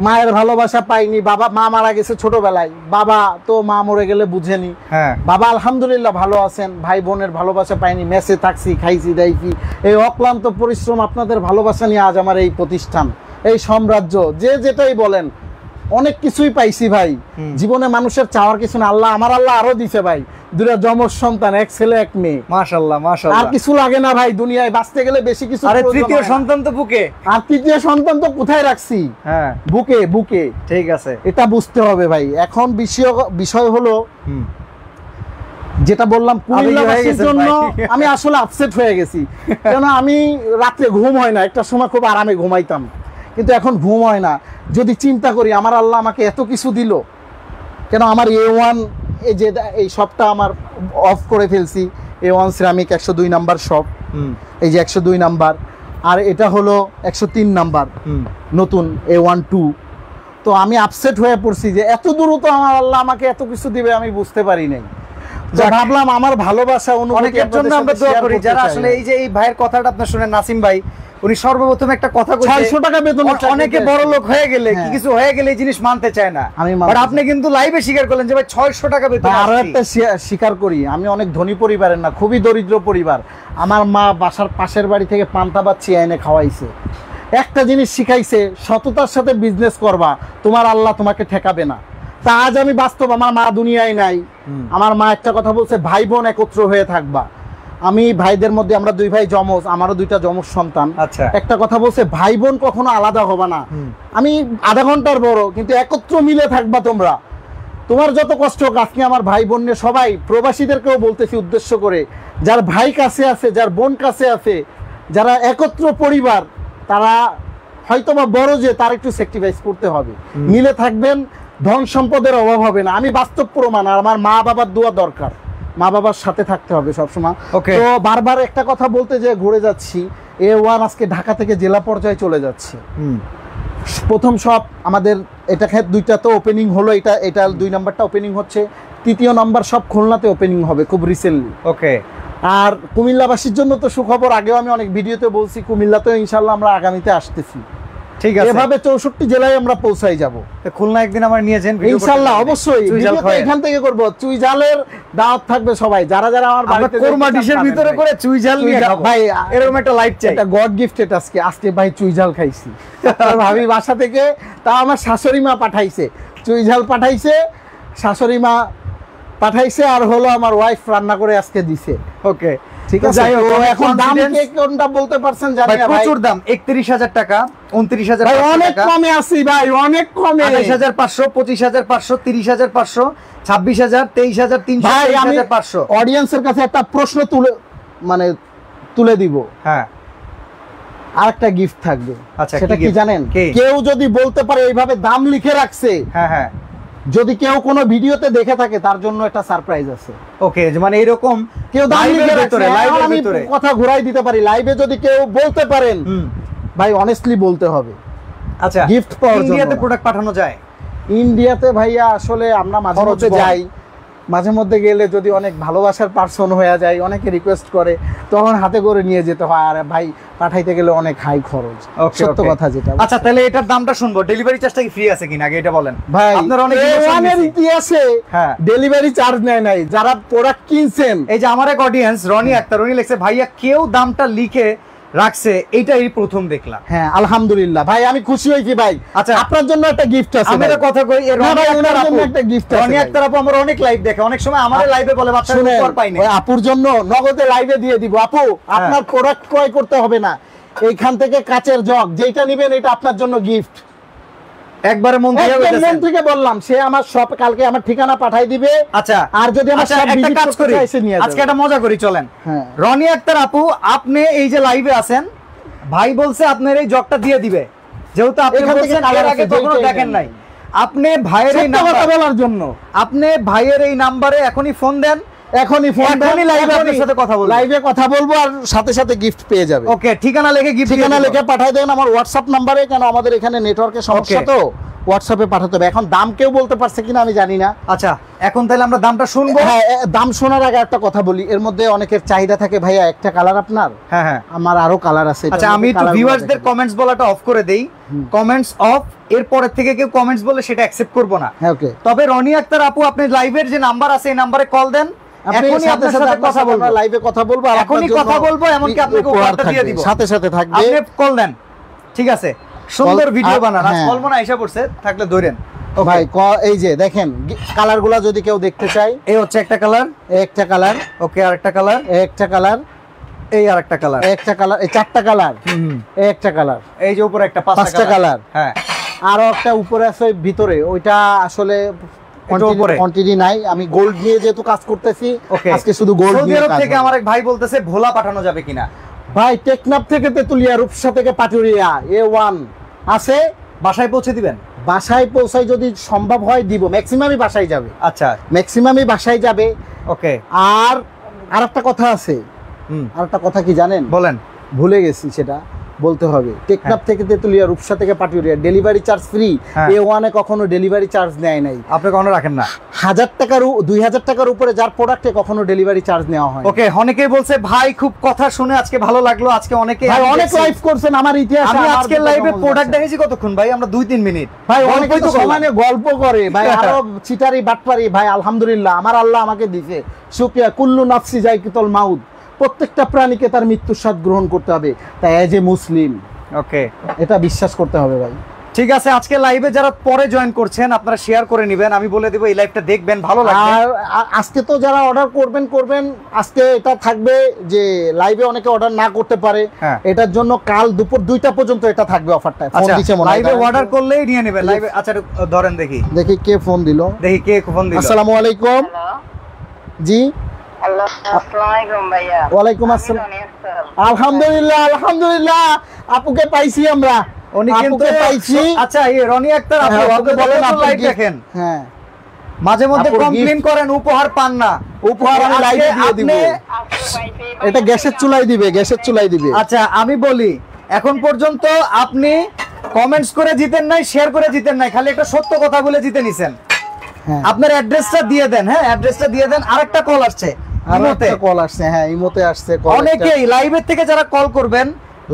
মায়ের ভালোবাসা পাইনি, বাবা মা মারা গেছে ছোটবেলায়, বাবা তো মা মরে গেলে বুঝেনি, হ্যাঁ বাবা আলহামদুলিল্লাহ ভালো আছেন, ভাই বোনের ভালোবাসা পাইনি, মেসে থাকছি, খাইছি দাইছি, এই অক্লান্ত পরিশ্রম আপনাদের ভালোবাসা নিয়ে আজ আমার এই প্রতিষ্ঠান, এই সাম্রাজ্য, যে যেটাই বলেন অনেক কিছুই পাইছি ভাই। জীবনে মানুষের চাওয়ার কিছু না, আমার আল্লাহ আরো দিছে ভাই, দুটা যমজ সন্তান, এক ছেলে এক মেয়ে, মাশাআল্লাহ আর মাশাআল্লাহ। কিছু লাগে না ভাই, দুনিয়ায় বাঁচতে গেলে বেশি কিছু আরে প্রয়োজন তৃতীয় হয় না। সন্তান তো বুকে। আর তৃতীয় সন্তান তো কোথায় রাখছি, হ্যাঁ বুকে বুকে, ঠিক আছে। এটা বুঝতে হবে ভাই। এখন বিষয় হলো যেটা বললাম, কুমিল্লাবাসীর জন্য আমি আসলে আপসেট হয়ে গেছি, কেন আমি রাত্রে ঘুম হয় না, একটা সময় খুব আরামে ঘুমাইতাম, কিন্তু এখন ঘুম হয় না। যদি চিন্তা করি আমার আল্লাহ আমাকে এত কিছু দিল, কেন আমার A1 এই যে এই শপটা আমার অফ করে ফেলছি, A1 সিরামিক 102 নাম্বার শপ, এই যে 102 নাম্বার, আর এটা হলো 103 নাম্বার নতুন A1 2। তো আমি আপসেট হয়ে পড়ছি যে এত দ্রুত আমার আল্লাহ আমাকে এত কিছু দিবে আমি বুঝতে পারি নাই। তো ভাবলাম আমার ভালোবাসা অনুভূতি অনেকের জন্য আমরা দোয়া করি যারা আসলে এই যে এই ভাইয়ের কথাটা আপনার শুনে, নাসিম ভাই উনি সর্বপ্রথম একটা কথা কইছে 600 টাকা বেতন, অনেকে বড় লোক হয়ে গেলে কি কিছু হয়ে গেলে এই জিনিস মানতে চায় না, বাট আপনি কিন্তু লাইভে স্বীকার করলেন যে ভাই 600 টাকা বেতন। আরো একটা স্বীকার করি, আমি অনেক ধনী পরিবারের না, খুবই দরিদ্র পরিবার। আমার মা বাসার পাশের বাড়ি থেকে পান্তা ভাত ছিঁড়ে এনে খাওয়াইছে, একটা জিনিস শিখাইছে, সততার সাথে বিজনেস করবা, তোমার আল্লাহ তোমাকে ঠেকাবে না। তা আজ আমি বাস্তব, আমার মা দুনিয়ায় নাই, আমার মা একটা কথা বলছে, ভাই বোন একত্র হয়ে থাকবা। আমি ভাইদের মধ্যে, আমরা 2 ভাই যমজ, আমারও 2টা যমজ সন্তান, আচ্ছা একটা কথা বলছে, ভাই বোন কখনো আলাদা হবে না। আমি আধা ঘন্টার বড়, কিন্তু একত্র মিলে থাকবা তোমরা, তোমার যত কষ্ট হোক। আজকে আমার ভাই বোনের সবাই, প্রবাসীদেরকেও বলতেছি উদ্দেশ্য করে, যার ভাই কাছে আছে, যার বোন কাছে আছে, যারা একত্র পরিবার, তারা হয়তোবা বড়, যে তার একটু স্যাক্রিফাইস করতে হবে, মিলে থাকবেন, ধন সম্পদের অভাব হবে না। আমি বাস্তব প্রমাণ, আর আমার মা বাবার দোয়া দরকার, মা বাবার সাথে থাকতে হবে সবসময়। তো বারবার একটা কথা বলতে যে ঘুরে যাচ্ছি, A1 আজকে ঢাকা থেকে জেলা পর্যায়ে চলে যাচ্ছে। প্রথম সব আমাদের এটা 2টা তো ওপেনিং হলো, এটা 2 নাম্বারটা ওপেনিং হচ্ছে, 3য় নাম্বার সব খুলনাতে ওপেনিং হবে খুব রিসেন্টলি। ওকে। আর কুমিল্লাবাসীর জন্য তো সুখবর, আগেও আমি অনেক ভিডিওতে বলছি, কুমিল্লাতেও ইনশাল্লাহ আমরা আগামীতে আসতেছি। ঠিক আছে, এভাবে 64 জেলায় আমরা পৌঁছাই যাব। খুলনা একদিন আমার নিয়ে যান ইনশাআল্লাহ, অবশ্যই ভিডিওটা এখান থেকে করব। চুই জালের দাওয়াত থাকবে সবাই, যারা যারা আমার বাড়িতে কোরমা ডিশের ভিতরে করে চুই জাল নিয়ে খাবো ভাই, এরকম একটা লাইভ চাই। এটা গড গিফটেড। আজকে ভাই চুই জাল খাইছি, ভাবি বাসা থেকে, তা আমার শাশুড়ি মা পাঠাইছে, চুই জাল পাঠাইছে, শাশুড়ি মা পাঠাইছে, আর হলো আমার ওয়াইফ রান্না করে আজকে দিছে। ওকে, ঠিক আছে। এখন দাম কে কোনটা বলতে পারছেন জানি না ভাই, প্রচুর দাম। 31,000 টাকা, 29,000 ভাই, অনেক কমে আছি ভাই, অনেক কমে। 28,500, 25,500, 30,500, 26,000, 23,300, ভাই, আমি 23,500। অডিয়েন্সের কাছে একটা প্রশ্ন তুলে দিব। হ্যাঁ, আরেকটা গিফট থাকবে। আচ্ছা, সেটা কি জানেন? কেউ যদি বলতে পারে এইভাবে দাম লিখে রাখছে, হ্যাঁ হ্যাঁ, যদি কেউ কোনো ভিডিওতে দেখে থাকে, তার জন্য একটা সারপ্রাইজ আছে। ওকে, মানে এরকম কেউ দাম লিখে রাখছে, লাইভের আমি ভিতরে কথা ঘুরাই দিতে পারি, লাইভে যদি কেউ বলতে পারেন, ভাই অনেস্টলি বলতে হবে। আচ্ছা, গিফট পাওয়ার জন্য ইন্ডিয়াতে প্রোডাক্ট পাঠানো যায়? ইন্ডিয়াতে ভাইয়া আসলে আমরা মাঝে মধ্যে যাই, মাঝে মধ্যে গেলে যদি অনেক ভালোবাসার পার্সন হয়ে যায়, অনেকে রিকোয়েস্ট করে, তখন হাতে করে নিয়ে যেতে হয়, আর ভাই পাঠাইতে গেলে অনেক হাই খরচ, সত্য কথা যেটা। আচ্ছা, তাহলে এটার দামটা শুনবো, ডেলিভারি চার্জটা কি ফ্রি আছে কিনা আগে এটা বলেন ভাই। আপনারা অনেক ইতিহাসে ডেলিভারি চার্জ নেয় নাই, যারা প্রোডাক্ট কিনছেন। এই যে আমার এক অডিয়েন্স রনি আক্তার, উনি লিখছে, ভাইয়া কেউ দামটা লিখে রাখছে, এইটাই প্রথম দেখলাম। হ্যাঁ, আলহামদুলিল্লাহ ভাই, আমি খুশি হইছি ভাই। আচ্ছা, আপনার জন্য একটা গিফট আছে। আমি একটা কথা কই, রনি আক্তার আপু, একটা গিফট আছে। রনি আক্তার আপু আমার অনেক লাইভ দেখে, অনেক সময় আমাদের লাইভে বলে বাচ্চারা উপহার পাই না, ওই আপুর জন্য নগদে লাইভে দিয়ে দিব। আপু, আপনার প্রোডাক্ট ক্রয় করতে হবে না, এইখান থেকে কাচের জগ যেটা নেবেন, এটা আপনার জন্য গিফট। একবারে মন থেকে বললাম, সে আমার সব কালকে আমার ঠিকানা পাঠাই দিবে। আচ্ছা, আর যদি আমার সব একটা কাজ করি, আজকে একটা মজা করি, চলেন। রনি আক্তার আপু, আপনি এই যে লাইভে আছেন, ভাই বলছে আপনার এই জগটা দিয়ে দিবে, যেহেতু আপনি বলছেন এর আগে কখনো দেখেন নাই, আপনি ভাইয়ের এই নাম্বার বলার জন্য, আপনি ভাইয়ের এই নাম্বারে এখনই ফোন দেন, এখনই ফোন দেন, এখনই লাইভে আপনার সাথে কথা বলবো, লাইভে কথা বলবো আর সাথে সাথে গিফট পেয়ে যাবে। ওকে, ঠিকানা লিখে গিফট, ঠিকানা লিখে পাঠিয়ে দেন আমার হোয়াটসঅ্যাপ নম্বরে, কেন আমাদের এখানে নেটওয়ার্কের সমস্যা তো হোয়াটসঅ্যাপে পাঠাতে হবে। এখন দাম কেউ বলতে পারছে কিনা আমি জানি না। আচ্ছা, এখন তাহলে আমরা দামটা শুনবো। হ্যাঁ, দাম শোনার আগে একটা কথা বলি, এর মধ্যে অনেকের চাহিদা থাকে ভাইয়া একটা কালার আপনার, হ্যাঁ হ্যাঁ, আমার আরো কালার আছে। আচ্ছা, আমি একটু ভিউয়ার্সদের কমেন্টস বলাটা অফ করে দেই। কমেন্টস অফ, এর পরের থেকে কেউ কমেন্টস বলে সেটা অ্যাকসেপ্ট করব না। হ্যাঁ, ওকে। তবে রনি আক্তার আপু, আপনি লাইভের যে নাম্বার আছে এই নম্বরে কল দেন, এখনই আপনার সাথে কথা বলবো, লাইভে কথা বলবো, আর এখনই কথা বলবো, এমনকি আপনাকে উপহারটা দিয়ে দিব, সাথে সাথে থাকবে। আপনি কল দেন, ঠিক আছে? সুন্দর ভিডিও বানান, আজ হ্যাঁ। কল মনে আইসা পড়ছে, থাকলে ধরেন। ভাই এই যে দেখেন কালারগুলো যদি কেউ দেখতে চায়, এই হচ্ছে একটা কালার, একটা কালার, ওকে, আরেকটা কালার, একটা কালার, এই আরেকটা কালার, একটা কালার, এই চারটা কালার, একটা কালার, এই যে উপরে একটা পাঁচটা কালার, হ্যাঁ, আরো একটা উপরে আছে ওই ভিতরে, ওইটা আসলে উপরে কোয়ান্টিটি নাই, আমি গোল্ড নিয়ে যেহেতু কাজ করতেছি আজকে শুধু গোল্ড সৌদি নিয়ে আরব কাজ থেকে হবে। আমার এক ভাই বলতেছে ভোলা পাঠানো যাবে কিনা। ভাই টেকনাফ থেকে তেতুলিয়া, রূপসা থেকে পাটুরিয়া, A1 আছে, বাসায় পৌঁছে দিবেন? বাসায় পৌঁছাই যদি সম্ভব হয় দিব, ম্যাক্সিমামই বাসায় যাবে। আচ্ছা, ম্যাক্সিমামই বাসায় যাবে। ওকে। আর একটা কথা আছে, আর একটা কথা কি জানেন? বলেন। ভুলে গেছি, সেটা বলতে হবে। টেকনাফ থেকে তেতুলিয়া, রূপসা থেকে Paturia delivery charge free. A1 এ কখনো ডেলিভারি চার্জ নেয় নাই। আপনি কখনো রাখেন না? 1000 টাকার 2000 টাকার উপরে যার প্রোডাক্টে কখনো ডেলিভারি চার্জ নেওয়া হয়। ওকে, অনেকেই বলছে ভাই খুব কথা শুনে আজকে ভালো লাগলো, আজকে অনেকে ভাই অনেক লাইভ করছেন আমার ইতিহাসে। আমি আজকে লাইভে প্রোডাক্ট দেখেছি কতক্ষণ ভাই? আমরা 2-3 মিনিট। ভাই অনেকেই তো সমানে গল্প করে ভাই, আরো চিটারি বাটপারি। ভাই আলহামদুলিল্লাহ, আমার আল্লাহ আমাকে দিয়েছে, শুকরিয়া। কুল্লু নাফসি যায়কিতুল মাউত, প্রত্যেকটা প্রাণীকে তার মৃত্যুর স্বাদ গ্রহণ করতে হবে, তাই এজ এ মুসলিম ওকে, এটা বিশ্বাস করতে হবে ভাই। ঠিক আছে, আজকে লাইভে যারা পরে জয়েন করছেন আপনারা শেয়ার করে নেবেন, আমি বলে দেব এই লাইভটা দেখবেন, ভালো লাগবে। আর আজকে তো যারা অর্ডার করবেন, আজকে এটা থাকবে যে লাইভে অনেকে অর্ডার না করতে পারে, এটার জন্য কাল দুপুর 2টা পর্যন্ত এটা থাকবে অফারটা। ফোন দিছে মনে হয়, লাইভে অর্ডার করলেই নিয়ে নেবেন লাইভে। আচ্ছা, ধরেন দেখি কে ফোন দিল, দেখি কে ফোন দিল। আসসালামু আলাইকুম। জি, ওয়ালাইকুম আসসালাম। আলহামদুলিল্লাহ আপুকে পাইছি আমরা, উনি কিন্তু পাইছি। আচ্ছা, এই রনি আক্তার আপনি বলেন আপনি লাইভ দেখেন, হ্যাঁ, মাঝে মধ্যে কমপ্লেইন করেন উপহার পান না। উপহার আমি লাইভে দিয়ে দিব, এটা গ্যাসের চুলাই দিবে। আচ্ছা, আমি বলি, এখন পর্যন্ত আপনি কমেন্টস করে জিতেন নাই, শেয়ার করে জিতেন নাই, খালি একটা সত্য কথা বলে জিতে নিছেন। আপনার অ্যাড্রেসটা দিয়ে দেন। হ্যাঁ, অ্যাড্রেসটা দিয়ে দেন। আরেকটা কল আসছে, ইমোতে আসছে। অনেকেই লাইভের থেকে যারা কল করবেন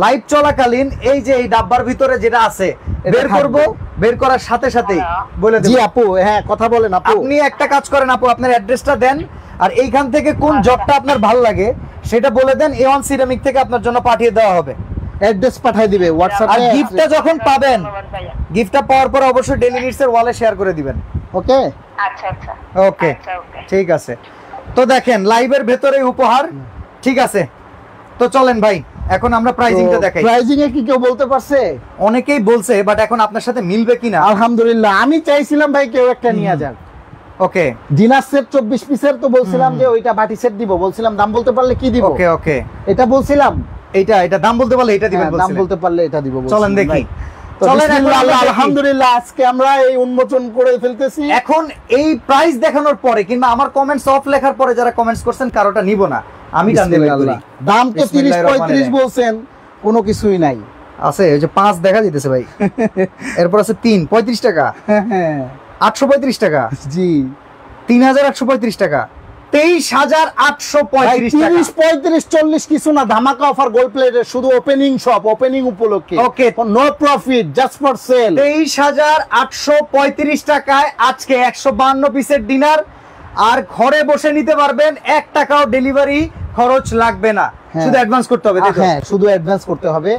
লাইভ চলাকালীন এই যে এই ডাব্বার ভিতরে যেটা আছে বের করব, বের করার সাথে সাথেই বলে দেব। জি আপু, হ্যাঁ কথা বলেন আপু। আপনি একটা কাজ করেন আপু, আপনার অ্যাড্রেসটা দেন, আর এইখান থেকে কোন জবটা আপনার ভালো লাগে সেটা বলে দেন, A1 সিরামিক থেকে আপনার জন্য পাঠিয়ে দেওয়া হবে। অ্যাড্রেস পাঠিয়ে দিবে হোয়াটসঅ্যাপে। আর গিফটটা যখন পাবেন, গিফটটা পাওয়ার পর অবশ্যই ডেইলি নিডস এর ওয়ালে শেয়ার করে দিবেন। ওকে, আচ্ছা আচ্ছা, ওকে, ঠিক আছে। তো দেখেন লাইভের ভেতরে উপহার, ঠিক আছে। তো চলেন ভাই, এখন আমরা প্রাইজিংটা দেখাই। প্রাইজিং এ কি কেউ বলতে পারছে? অনেকেই বলছে, বাট এখন আপনার সাথে মিলবে কিনা। আলহামদুলিল্লাহ, আমি চাইছিলাম ভাই কেউ একটা নিয়ে যাক। ওকে, ডিনার সেট 24 পিসের, তো বলছিলাম যে ওইটা বাটি সেট দিব, বলছিলাম দাম বলতে পারলে কি দিব। ওকে ওকে, এটা বলছিলাম, এটা দাম বলতে পারলে এটা দিবেন, দাম বলতে পারলে এটা দিব। চলেন দেখি। আলহামদুলিল্লাহ, আজকে আমরা এই উন্মোচন করে ফেলতেছি। এখন এই প্রাইস দেখানোর পরে কিংবা আমার কমেন্টস অফ লেখার পরে যারা কমেন্টস করছেন কারোটা নিব না, আমি দাম তো 30-35 বলছেন, কোনো কিছুই নাই। আছে ওই যে 5 দেখা যাইতেছে ভাই, এরপর আছে 35 টাকা, 835 টাকা, জি 3835 টাকা, 23,835 টাকা। 30-35-40 কিছু না, ধামাকা অফার গোল্ড প্লেটের, শুধু ওপেনিং শপ, ওপেনিং উপলক্ষে। Okay, no profit, just for sale. 23,835 টাকায় আজকে 152 পিসের ডিনার, আর ঘরে বসে নিতে পারবেন, 1 টাকাও ডেলিভারি খরচ লাগবে না, শুধু অ্যাডভান্স করতে হবে। হ্যাঁ, শুধু অ্যাডভান্স করতে হবে।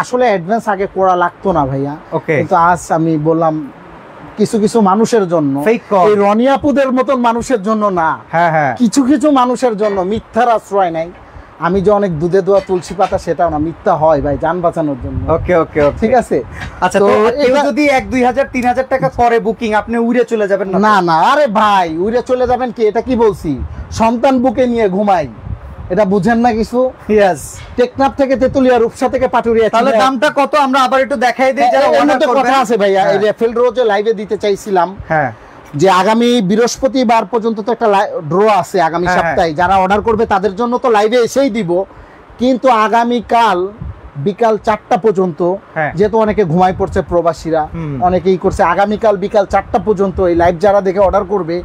আসলে অ্যাডভান্স আগে করা লাগতো না ভাইয়া, কিন্তু আজ আমি বললাম কিছু কিছু মানুষের জন্য, এই রনিয়াপুদের মতন মানুষের জন্য না, কিছু কিছু মানুষের জন্য মিথ্যার আশ্রয় নাই। আমি যে অনেক দুধে দোয়া তুলসী পাতা সেটাও না, মিথ্যা হয় ভাই জান বাঁচানোর জন্য। ওকে ওকে, ঠিক আছে। আচ্ছা, তো কেউ যদি 1-2,000-3,000 টাকা করে বুকিং, আপনি উড়ে চলে যাবেন না? না না, আরে ভাই উড়ে চলে যাবেন কি, এটা কি বলছি, সন্তান বুকে নিয়ে ঘুমাই, এটা বুঝেন না কিছু। ইয়েস, টেকনাফ থেকে তেতুলিয়া, রূপসা থেকে পাটুরিয়া। তাহলে দামটা কত আমরা আবার একটু দেখাই দেই, যারা অনেক কথা আছে ভাইয়া। এই রেফেল রোজে লাইভে দিতে চাইছিলাম, যে আগামী বৃহস্পতিবার পর্যন্ত তো একটা ড্র আছে আগামী সপ্তাহে, যারা অর্ডার করবে তাদের জন্য তো লাইভে এসেই দিব, কিন্তু আগামীকাল বিকাল 4টা পর্যন্ত, যেহেতু অনেকে ঘুমাই পড়ছে প্রবাসীরা, অনেকেই করছে, আগামীকাল বিকাল 4টা পর্যন্ত এই লাইভ যারা দেখে অর্ডার করবে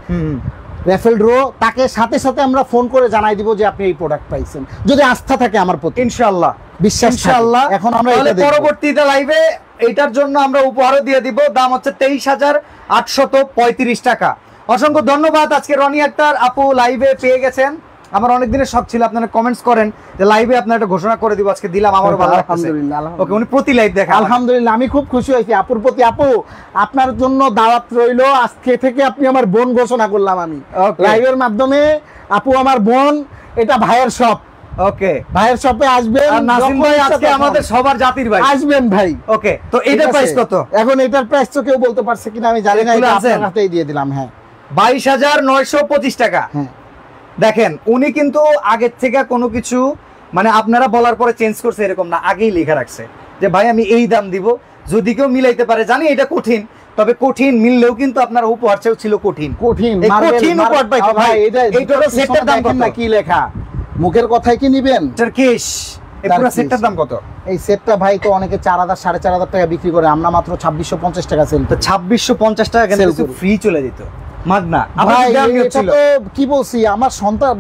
রেফেল ড্র, তাকে সাথে সাথে আমরা ফোন করে জানাই দিব যে আপনি এই প্রোডাক্ট পাইছেন, যদি আস্থা থাকে আমার প্রতি, ইনশাআল্লাহ বিশ্বাস ইনশাআল্লাহ। এখন আমরা পরবর্তীতে লাইভে এটার জন্য আমরা উপহারও দিয়ে দিব, দাম হচ্ছে 23,835 টাকা। অসংখ্য ধন্যবাদ। আজকে রনি আক্তার আপু লাইভে পেয়ে গেছেন, আমার অনেক দিনের শখ ছিল, আপনারা কমেন্টস করেন যে লাইভে আপনারা একটা ঘোষণা করে দিব, আজকে দিলাম, আমারও ভালো লাগছে। আলহামদুলিল্লাহ। ওকে, উনি প্রতি লাইভ দেখেন। আলহামদুলিল্লাহ, আমি খুব খুশি হয়েছি আপুর প্রতি। আপু আপনার জন্য দাওয়াত রইল, আজকে থেকে আপনি আমার বোন ঘোষণা করলাম আমি লাইভের মাধ্যমে। আপু আমার বোন, এটা ভাইয়ের শপ। ওকে, ভাইয়ের শপে আসবেন, আর নাসিম ভাই আজকে আমাদের সবার জাতির ভাই, আসবেন ভাই। ওকে, তো এটার প্রাইস কত? এখন এটার প্রাইস তো কেউ বলতে পারছে কিনা আমি জানি না, এটা আপনার হাতেই দিয়ে দিলাম। হ্যাঁ, 22,925 টাকা। হ্যাঁ, দেখেন উনি কিন্তু আগের থেকে কোনো কিছু মানে আপনারা বলার পরে চেঞ্জ করছে এরকম না, আগেই লেখা রাখছে যে ভাই আমি এই দাম দিব, যদি কেউ মিলাইতে পারে। জানি এটা কঠিন, তবে কঠিন মিললেও কিন্তু আপনার উপহার চেয়েও ছিল কঠিন কঠিন উপহার পাইতো ভাই। এইটার সেটটার দাম কত? কি লেখা মুখের কথাই কি নিবেন? টার্কিশ এই পুরো সেটটার দাম কত? এই সেটটা ভাই তো অনেকে 4,000 4,500 টাকা বিক্রি করে, আমরা মাত্র 2650 টাকা সেল। তো 2650 টাকা কেন কিছু ফ্রি চলে যেত মাগনা। ভাই এটা তো কি বলছি, আমার সন্তান,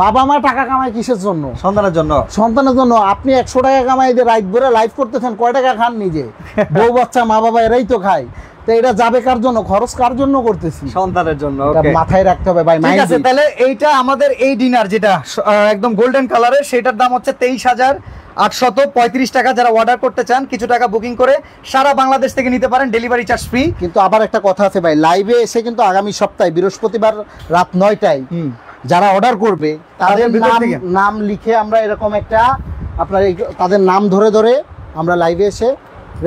বাবা মা টাকা কামায় কিসের জন্য? সন্তানের জন্য। সন্তানের জন্য। আপনি 100 টাকা কামাই দিয়ে রাইট ভরে লাইভ করতেছেন, কয় টাকা খান নিজে? বউ বাচ্চা মা বাবা এরাই তো খায়। তো এটা যাবে কার জন্য? খরচ কার জন্য করতেছি? সন্তানের জন্য। এটা মাথায় রাখতে হবে ভাই। ঠিক আছে, তাহলে এইটা আমাদের এই ডিনার যেটা একদম গোল্ডেন কালারের, সেটার দাম হচ্ছে 23,835 টাকা। যারা অর্ডার করতে চান কিছু টাকা বুকিং করে সারা বাংলাদেশ থেকে নিতে পারেন, ডেলিভারি চার্জ ফ্রি। কিন্তু আবার একটা কথা আছে ভাই, লাইভে এসে কিন্তু আগামী সপ্তাহে বৃহস্পতিবার রাত 9টায় যারা অর্ডার করবে তাদের নাম লিখে আমরা এরকম একটা আপনার তাদের নাম ধরে ধরে আমরা লাইভে এসে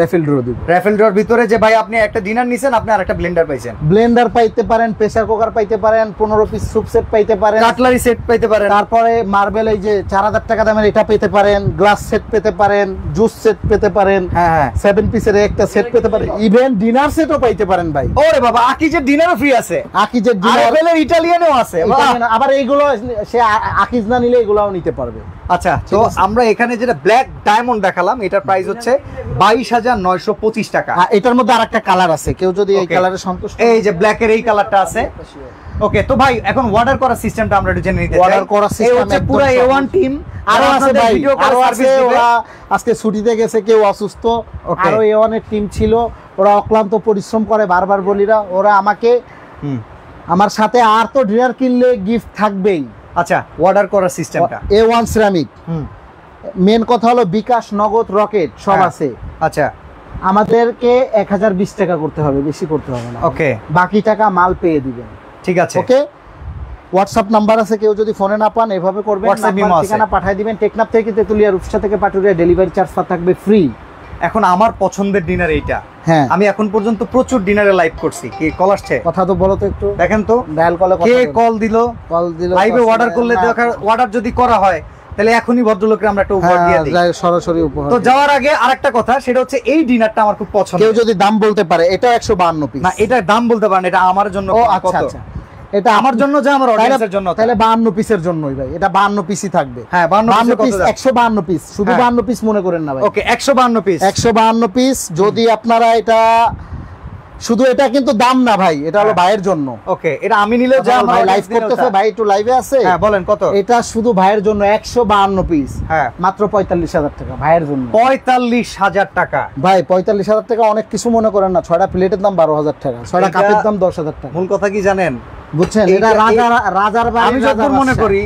রেফিল ড্র দিব। রেফিল ড্রর ভিতরে যে ভাই আপনি একটা ডিনার নিছেন, আপনি আরেকটা ব্লেন্ডার পাইছেন, ব্লেন্ডার পাইতে পারেন, প্রেসার কুকার পাইতে পারেন, 15 পিস স্যুপ সেট পাইতে পারেন, কাটলারি সেট পাইতে পারেন, তারপরে মার্বেল এই যে 4000 টাকা দামের এটা পেতে পারেন, গ্লাস সেট পেতে পারেন, জুস সেট পেতে পারেন, হ্যাঁ 7 পিসের একটা সেট পেতে পারেন, ইভেন ডিনার সেটও পাইতে পারেন ভাই। ওরে বাবা, আকিজের ডিনারও ফ্রি আছে, আকিজের ডিনার, ইটালিয়ানও আছে। আবার এইগুলো সে আকিজ না নিলে এগুলাও নিতে পারবে। আচ্ছা, তো আমরা এখানে যেটা ব্ল্যাক ডায়মন্ড দেখালাম, এটার প্রাইস হচ্ছে 22,925 টাকা। এটার মধ্যে আরেকটা কালার আছে, কেউ যদি এই কালারে সন্তুষ্ট, এই যে ব্ল্যাকের এই কালারটা আছে। ওকে, তো ভাই এখন অর্ডার করার সিস্টেমটা আমরা একটু জেনে নিতে চাই। অর্ডার করার সিস্টেম হচ্ছে পুরো A1 টিম আরো আছে ভাই, আরো আছে, ওরা আজকে ছুটিতে গেছে, কেউ অসুস্থ, আরো A1 এর টিম ছিল, ওরা অক্লান্ত পরিশ্রম করে, বারবার বলিরা, ওরা আমাকে আমার সাথে আর তো ডিনার কিনলে গিফট থাকবেই। আচ্ছা, অর্ডার করার সিস্টেমটা A1 সিরামিক, মেন কথা হলো বিকাশ, নগদ, রকেট সব আছে। আচ্ছা, আমাদেরকে 1020 টাকা করতে হবে, বেশি করতে হবে না। ওকে, বাকি টাকা মাল পেয়ে দিবেন। ঠিক আছে, ওকে। হোয়াটসঅ্যাপ নাম্বার আছে, কেউ যদি ফোনে না পান এভাবে করবেন, ঠিকানা পাঠিয়ে দিবেন। টেকনাফ থেকে তেতুলিয়া, রূপসা থেকে পাটুরিয়া, ডেলিভারি চার্জ থাকবে ফ্রি। এখন আমার পছন্দের ডিনার এইটা। হ্যাঁ, আমি এখন পর্যন্ত প্রচুর ডিনারে লাইভ করছি। কি কল আসছে? কথা তো বলো তো একটু, দেখেন তো ডায়াল কলে কে কল দিল। লাইভে অর্ডার করলে অর্ডার যদি করা হয় তাহলে এখনই ভদ্রলোককে আমরা একটা উপহার দিয়ে দিই, সরাসরি উপহার। তো যাওয়ার আগে আরেকটা কথা, সেটা হচ্ছে এই ডিনারটা আমার খুব পছন্দ। কেউ যদি দাম বলতে পারে, এটা 152 পিস না, এটার দাম বলতে পারেন, এটা আমার জন্য আচ্ছা আচ্ছা, এটা আমার জন্য, যে আমার অডিয়েন্সের জন্য, তাহলে 52 পিসের জন্যই ভাই, এটা 52 পিসই থাকবে। হ্যাঁ, 52 পিস, 152 পিস, শুধু 52 পিস মনে করেন না ভাই। ওকে, 152 পিস, 152 পিস। যদি আপনারা এটা শুধু, এটা কিন্তু দাম না ভাই, এটা হলো ভাইয়ের জন্য। ওকে, এটা আমি নিলেও যা আমার লাইভ করতেছে ভাই, একটু লাইভে আছে। হ্যাঁ, বলেন কত? এটা শুধু ভাইয়ের জন্য 152 পিস, হ্যাঁ, মাত্র 45,000 টাকা ভাইয়ের জন্য। 45,000 টাকা ভাই, 45,000 টাকা অনেক কিছু মনে করেন না। 6টা প্লেটের দাম 12,000 টাকা, 6টা কাপের দাম 10,000 টাকা। মূল কথা কি জানেন? বুঝছেন, এটা রাজার বাড়ি। আমি যতদূর মনে করি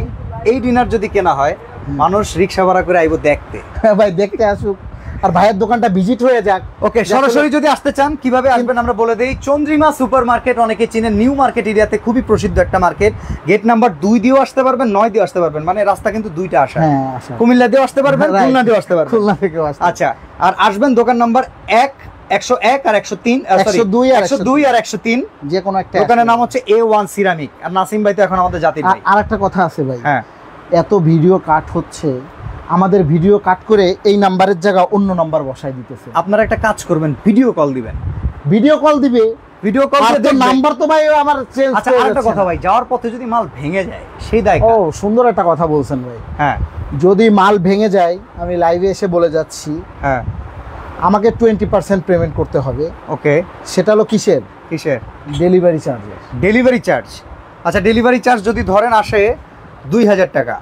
এই ডিনার যদি কেনা হয়, মানুষ রিকশা ভাড়া করে আইবো দেখতে। ভাই, দেখতে আসুক, আর ভাইয়ের দোকানটা ভিজিট হয়ে যাক। ওকে, সরাসরি যদি আসতে চান কিভাবে আসবেন আমরা বলে দেই। চন্দ্রিমা সুপার মার্কেট অনেকে চিনেন, নিউ মার্কেট এরিয়াতে খুবই প্রসিদ্ধ একটা মার্কেট। গেট নাম্বার 2 দিয়েও আসতে পারবেন, 9 দিয়েও আসতে পারবেন, মানে রাস্তা কিন্তু দুইটা আসা। কুমিল্লা দিয়েও আসতে পারবেন, খুলনা দিয়েও আসতে পারবেন, খুলনা থেকেও আসতে। আচ্ছা, আর আসবেন দোকান নাম্বার 101 আর 103, 102 আর 103, যে কোনো একটা। দোকানের নাম হচ্ছে A1 সিরামিক। আর নাসিম ভাই তো এখন আমাদের জাতির ভাই। আর একটা কথা আছে ভাই, হ্যাঁ, এত ভিডিও কাট হচ্ছে, আমাদের ভিডিও কাট করে এই নাম্বারের জায়গা অন্য নাম্বার বসায় দিতেছে। আপনারা একটা কাজ করবেন, ভিডিও কল দিবেন। ভিডিও কল দিবে, ভিডিও কল আর দিয়ে তো দেখবে। নাম্বার তো ভাই আমার চেঞ্জ আচ্ছা করে আরেকটা যাচ্ছে কথা না। ভাই, যাওয়ার পথে যদি মাল ভেঙে যায় সেই দায় ও কার? সুন্দর একটা কথা বলছেন ভাই। হ্যাঁ যদি মাল ভেঙে যায়, আমি লাইভে এসে বলে যাচ্ছি, হ্যাঁ আমাকে 20% পেমেন্ট করতে হবে। ওকে। সেটা হলো কিসের? কিসের? ডেলিভারি চার্জের। Delivery charge. আচ্ছা ডেলিভারি চার্জ যদি ধরেন আসে 2000 টাকা,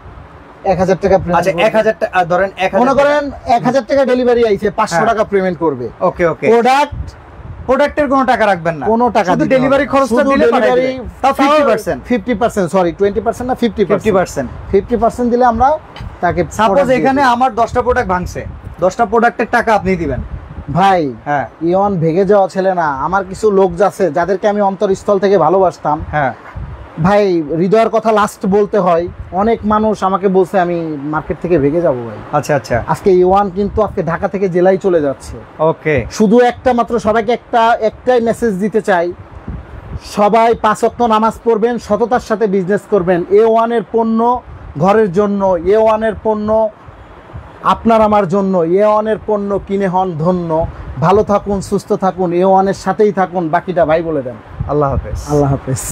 1000 টাকা আচ্ছা 1000 টাকা ধরেন, 1000 মনে করেন 1000 টাকা ডেলিভারি আইছে, 500 হ্যাঁ। টাকা পেমেন্ট করবে। ওকে ওকে। প্রোডাক্ট প্রোডাক্টের কোনো টাকা রাখবেন না, কোনো টাকা শুধু দিতে ডেলিভারি হবে না। খরচটা শুধু দিলে পাঠিয়ে delivery দিবেন। তাও 50%। 50%, সরি 20% না 50%। 50%। 50% দিলে আমরা তাকে সাপোজ product দিয়ে এখানে দিই। আমার 10টা প্রোডাক্ট ভাঙছে, 10টা প্রোডাক্টের টাকা আপনি দিবেন। ভাই হ্যাঁ ইয়ন ভেগে যাওয়া ছেলে না, আমার কিছু লোক আছে যাদেরকে আমি অন্তরস্থল থেকে ভালোবাসতাম। হ্যাঁ ভাই হৃদয়ের কথা লাস্ট বলতে হয়, অনেক মানুষ আমাকে বলছে আমি মার্কেট থেকে ভেগে যাব ভাই। আচ্ছা আচ্ছা আজকে ইওয়ান কিন্তু আজকে ঢাকা থেকে জেলায় চলে যাচ্ছে। ওকে। শুধু একটা মাত্র সবাইকে একটাই মেসেজ দিতে চাই, সবাই 5 ওয়াক্ত নামাজ পড়বেন, সততার সাথে বিজনেস করবেন। A1-এর পণ্য ঘরের জন্য, A1-এর পণ্য আপনার আমার জন্য, A1-এর পণ্য কিনে হন ধন্য। ভালো থাকুন, সুস্থ থাকুন, A1-এর সাথেই থাকুন, বাকিটা ভাই বলে দেন। আল্লাহ হাফেজ। আল্লাহ হাফেজ।